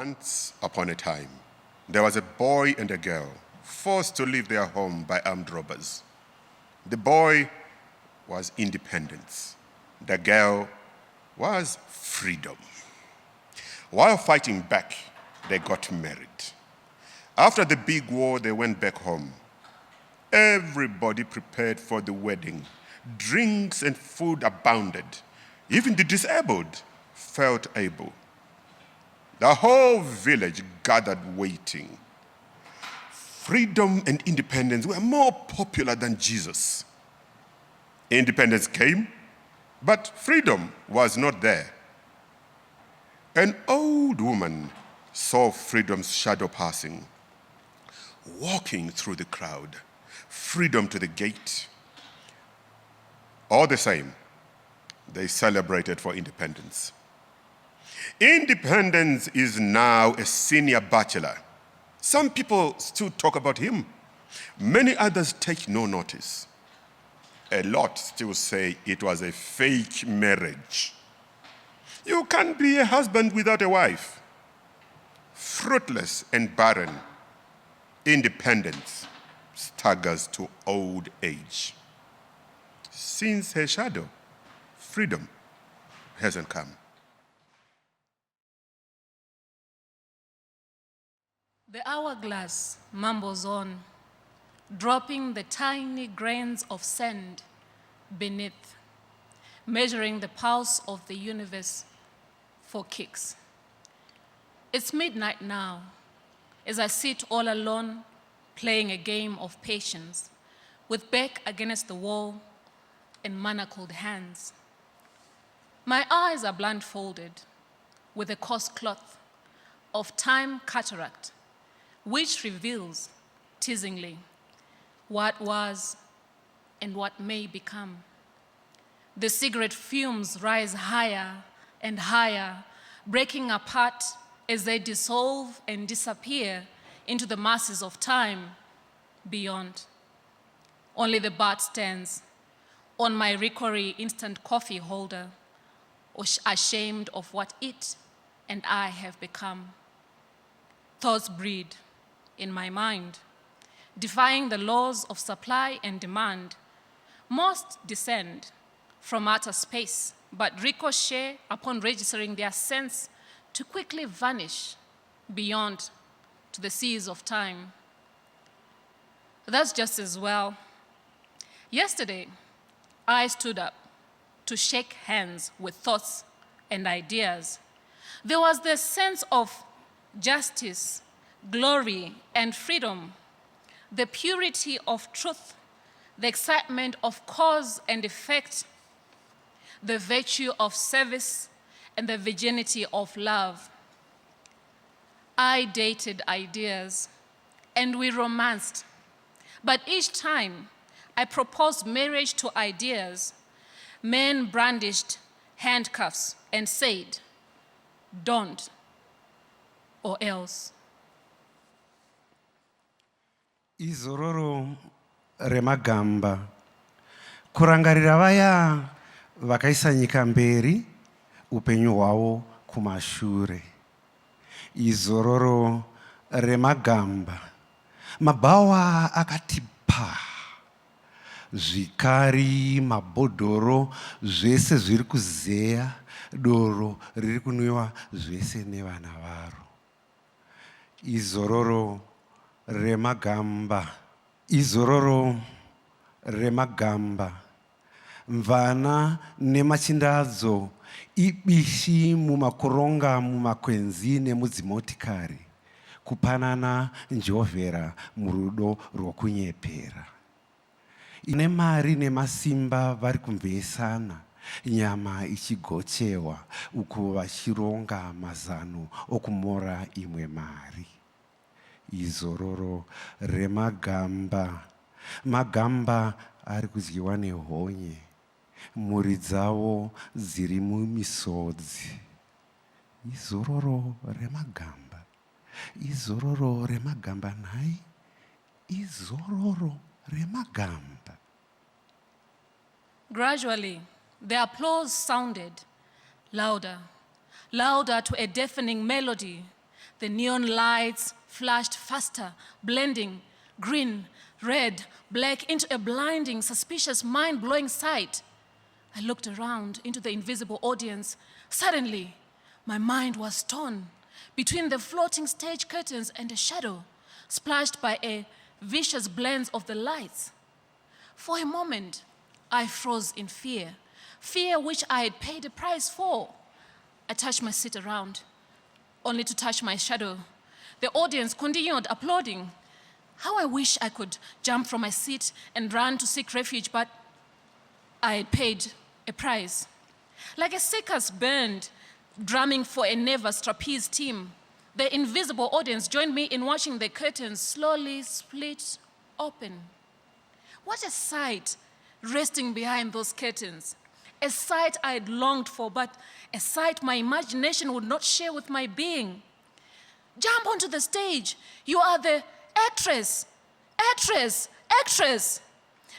Once upon a time, there was a boy and a girl forced to leave their home by armed robbers. The boy was independence. The girl was freedom. While fighting back, they got married. After the big war, they went back home. Everybody prepared for the wedding. Drinks and food abounded. Even the disabled felt able. The whole village gathered waiting. Freedom and independence were more popular than Jesus. Independence came, but freedom was not there. An old woman saw freedom's shadow passing, walking through the crowd, freedom to the gate. All the same, they celebrated for independence. Independence is now a senior bachelor. Some people still talk about him. Many others take no notice. A lot still say it was a fake marriage. You can't be a husband without a wife. Fruitless and barren, independence staggers to old age. Since her shadow, freedom hasn't come. The hourglass mumbles on, dropping the tiny grains of sand beneath, measuring the pulse of the universe for kicks. It's midnight now, as I sit all alone, playing a game of patience, with back against the wall and manacled hands. My eyes are blindfolded with a coarse cloth of time cataract, which reveals teasingly what was and what may become. The cigarette fumes rise higher and higher, breaking apart as they dissolve and disappear into the masses of time beyond. Only the butt stands on my Chirikure instant coffee holder, ashamed of what it and I have become. Thoughts breed in my mind, defying the laws of supply and demand. Most descend from outer space, but ricochet upon registering their sense to quickly vanish beyond to the seas of time. That's just as well. Yesterday, I stood up to shake hands with thoughts and ideas. There was this sense of justice, glory, and freedom, the purity of truth, the excitement of cause and effect, the virtue of service, and the virginity of love. I dated ideas, and we romanced. But each time I proposed marriage to ideas, men brandished handcuffs and said, "Don't, or else." Izororo remagamba kurangarira vaya vakaisa nyika mberi upenyu hwavo kumashure. Izororo remagamba mabhawa akati pa, zvikari mabhodhoro zvese zviri kuzeya, doro riri kunwiwa zvese nevana varo. Izororo remagamba, izororo remagamba, mvana nemachindadzo, ibishi mumakoronga mumakwenzi nemudzimotikari, kupanana njovera murudo rwokunyepera. Ine mari nemasimba vari kumvesana, nyama ichigochewa uku vachironga mazano okumora imwe mari. Izororo remagamba, magamba ari kudyiwa nehonye, mhuri dzavo dziri mumisodzi. Izororo remagamba, izororo remagamba nhai, izororo remagamba. Gradually, the applause sounded louder, louder to a deafening melody The neon lights flashed faster, blending green, red, black into a blinding, suspicious, mind-blowing sight. I looked around into the invisible audience. Suddenly, my mind was torn between the floating stage curtains and a shadow splashed by a vicious blend of the lights. For a moment, I froze in fear, fear which I had paid a price for. I touched my seat around, only to touch my shadow. The audience continued applauding. How I wish I could jump from my seat and run to seek refuge, but I had paid a price. Like a circus band drumming for a nervous trapeze team, the invisible audience joined me in watching the curtains slowly split open. What a sight resting behind those curtains. A sight I had longed for, but a sight my imagination would not share with my being. Jump onto the stage. You are the actress, actress, actress.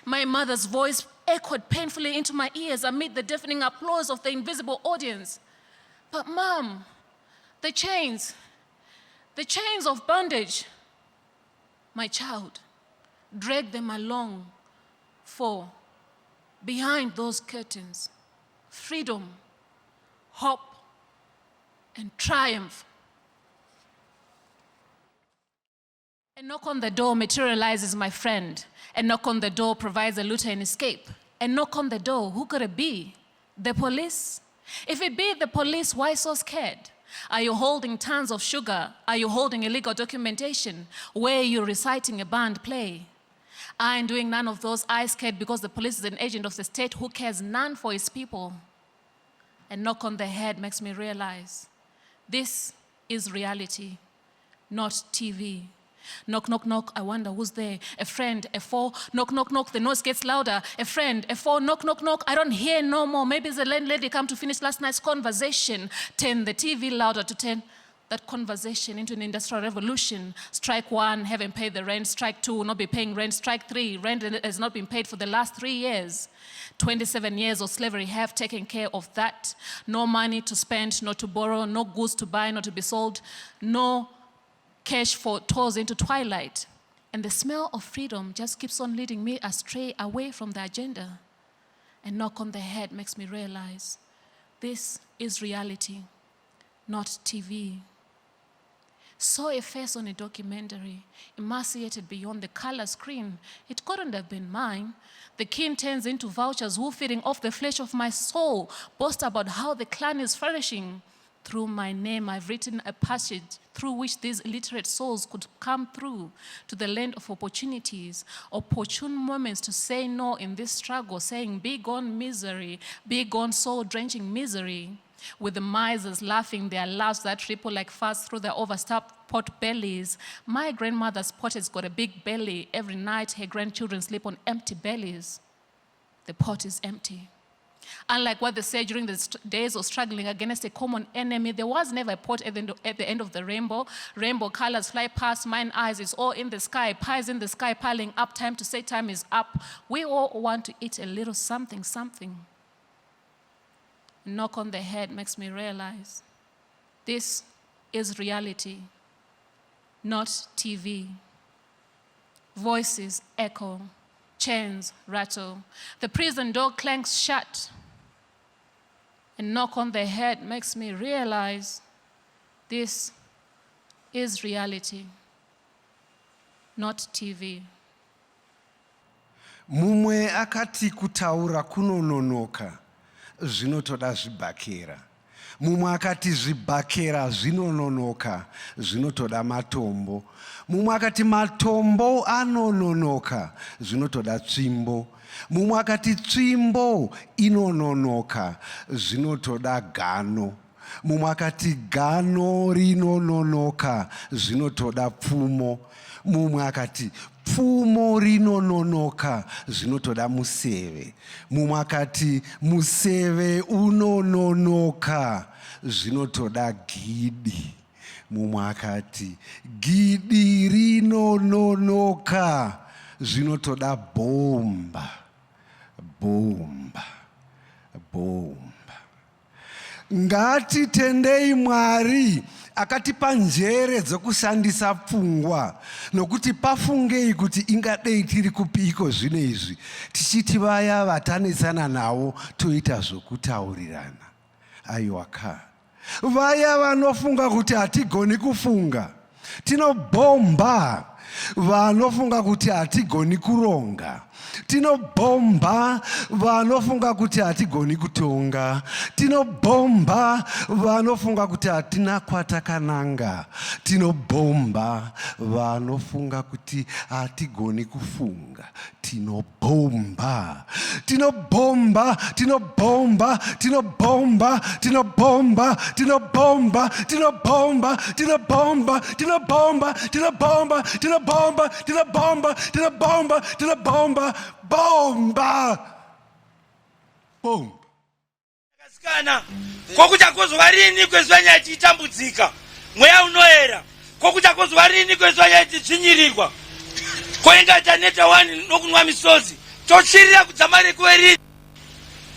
My mother's voice echoed painfully into my ears amid the deafening applause of the invisible audience. But Mom, the chains of bondage. My child, drag them along, for behind those curtains, freedom, hope, and triumph. A knock on the door materializes my friend. A knock on the door provides a looter an escape. A knock on the door, who could it be? The police? If it be the police, why so scared? Are you holding tons of sugar? Are you holding illegal documentation? Where are you reciting a band play? I am doing none of those. I scared because the police is an agent of the state who cares none for his people. A knock on the head makes me realize this is reality, not TV. Knock, knock, knock, I wonder who's there. A friend, a four, knock, knock, knock, the noise gets louder. A friend, a four, knock, knock, knock, I don't hear no more. Maybe it's the landlady come to finish last night's conversation. Turn the TV louder to turn that conversation into an industrial revolution. Strike one, haven't paid the rent. Strike two, not be paying rent. Strike three, rent has not been paid for the last 3 years. 27 years of slavery have taken care of that. No money to spend, not to borrow, no goods to buy, not to be sold, no cash for tours into twilight. And the smell of freedom just keeps on leading me astray away from the agenda. A knock on the head makes me realize this is reality, not TV. Saw a face on a documentary, emaciated beyond the color screen. It couldn't have been mine. The king turns into vultures who, feeding off the flesh of my soul, boast about how the clan is flourishing. Through my name, I've written a passage through which these illiterate souls could come through to the land of opportunities, opportune moments to say no in this struggle, saying, be gone misery, be gone soul-drenching misery, with the misers laughing their laughs that ripple like fast through their overstuffed pot bellies. My grandmother's pot has got a big belly. Every night, her grandchildren sleep on empty bellies. The pot is empty. Unlike what they say during the days of struggling against a common enemy, there was never a pot at the end of the rainbow. Rainbow colors fly past mine eyes. It's all in the sky, pies in the sky, piling up. Time to say time is up. We all want to eat a little something, something. A knock on the head makes me realize this is reality, not TV. Voices echo. Chains rattle. The prison door clanks shut. A knock on the head makes me realize this is reality, not TV. Mumwe akati kutaura kunononoka, zvinotoda zvibhakera. Mumwe akati zvibhakera zvinononoka, zvinotoda matombo. Mumwe akati matombo anononoka, zvinotoda tsvimbo. Mumwe akati tsvimbo inononoka, zvinotoda gano. Mumwe akati gano rinononoka, zvinotoda pfumo. Mumwe akati pfumo rinononoka, zvinotoda museve. Mumwe akati museve unononoka, zvinotoda gidi. Mumwe akati gidi rinononoka, zvinotoda bomba. Bomba. Bomba. Ngatitendei Mwari akatipa njere dzokushandisa pfungwa nokuti pafungei kuti ingadei tiri kupiko zvino izvi tichiti vaya vatanesana navo toita zvokutaurirana. Aiwaka vaya vanofunga kuti hatigoni kufunga, tinobhomba vanofunga kuti hatigoni kuronga, tinobhomba vanofunga kuti hatigoni kutonga, tinobhomba vanofunga kuti hatina kwatakananga, tinobhomba vanofunga kuti hatigoni kufunga, tinobhomba tinobhomba tinobhomba tinobhomba tinobhomba tinobhomba tinobhomba tinobhomba tinobhomba tinobhomba tinobhomba tinobhomba tinobhomba tinobhomba bomba bomba. Kasikana kokuti akozwa rini kwezwa nyaya chitambudzika mweya unoera, kokuti akozwa rini kwezwa nyaya chichinyirirwa koenga chaneta wani nokunwa misozi tochirira kudzamari kweri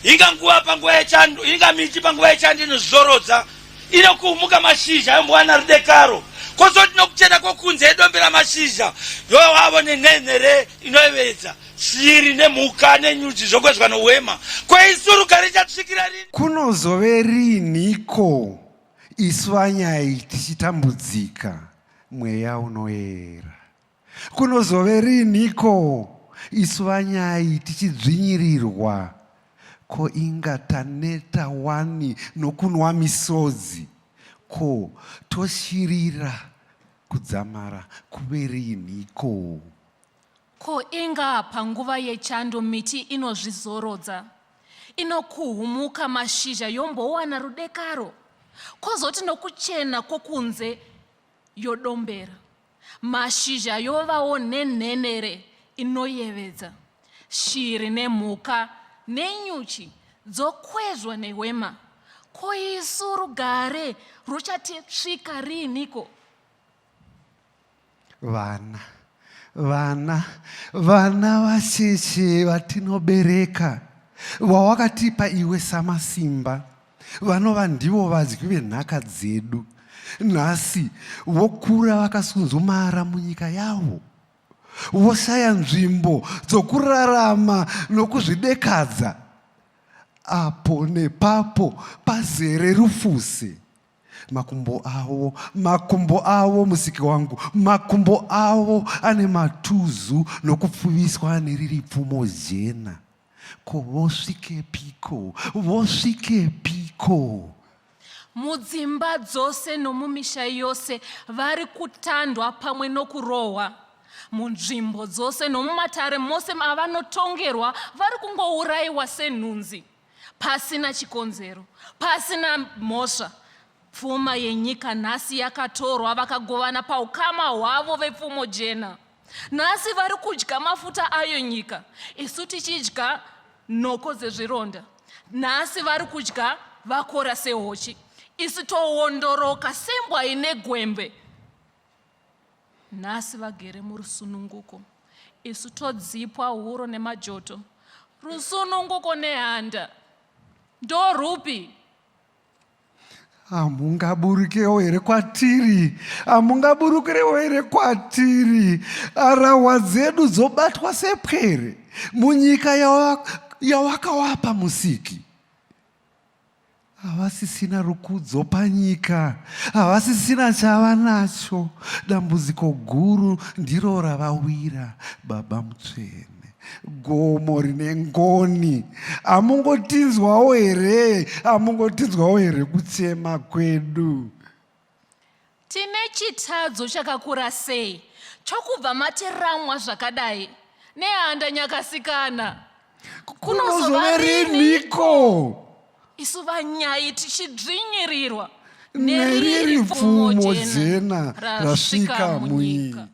inga nguwa panguwa yechando inga miti panguwa yechando inozorodza inokuumuka mashizha yomwana rudekaro kozoti nokuchena kokunze edombera mashizha yowavo nenenhere inoyevedza shiri nemhuka nenyuchi zvokwezwa nowema kweisurugari chatusvikira rini. Kunozove riniko isu vanyai tichitambudzika mweya unoera? Kunozove riniko isu vanyai tichidzvinyirirwa ko inga taneta wani nokunwa misodzi? Ko toshirira kudzamara kuve riniko? Ko inga panguva yechando miti inozvizorodza, inokuhumuka mashizha yombowana rudekaro, kozoti nokuchena kokunze yodombera mashizha yovawo nenhenhere inoyevedza, shiri nemhuka nenyuchi dzokwezwa nehwema. Ko isu rugare ruchatisvika riniko? Vana vacheche vatinobereka, vawakatipa iwe samasimba, vanova ndivo vadyi venhaka dzedu. Nhasi vokura vakasunzumara munyika yavo, voshaya nzvimbo dzokurarama nokuzvidekadza. Apo nepapo pazere rufuse. Makumbo avo musiki wangu, makumbo avo ane matuzu nokupfuviswa neriri pfumo jena. Ko vosvike piko? Mudzimba dzose nomumisha yose vari kutandwa pamwe nokurohwa. Munzvimbo dzose nomumatare mose mavanotongerwa vari kungourayiwa senhunzi, pasina chikonzero, pasina mhosva. Pfuma yenyika nhasi yakatorwa vakagovana paukama hwavo vepfumo jena. Nhasi vari kudya mafuta ayo nyika, isu tichidya nhoko dzezvironda. Nhasi vari kudya vakora sehochi, isu towondoroka sembwa ine gwembe. Nhasi vagere murusununguko, isu todzipwa huro nemajoto. Rusununguko nehanda ndorupi? Hamungaburukirewo here kwatiri? Hamungaburukirewo here kwatiri? Arahwa dzedu dzobatwa sepwere munyika yawakawapa musiki. Havasisina rukudzo panyika, havasisina chava nacho. Dambudziko guru ndiro ravawira Baba Mutsvene. Gomo rine ngoni. Hamungotinzwawo here kuchema kwedu? Tine chitadzo chakakura sei chokubva matiramwa zvakadai nehanda nyakasikana. Kunozove riniko isu vanyai tichidzvinyirirwa neriri pfumo jena rasvika munyika?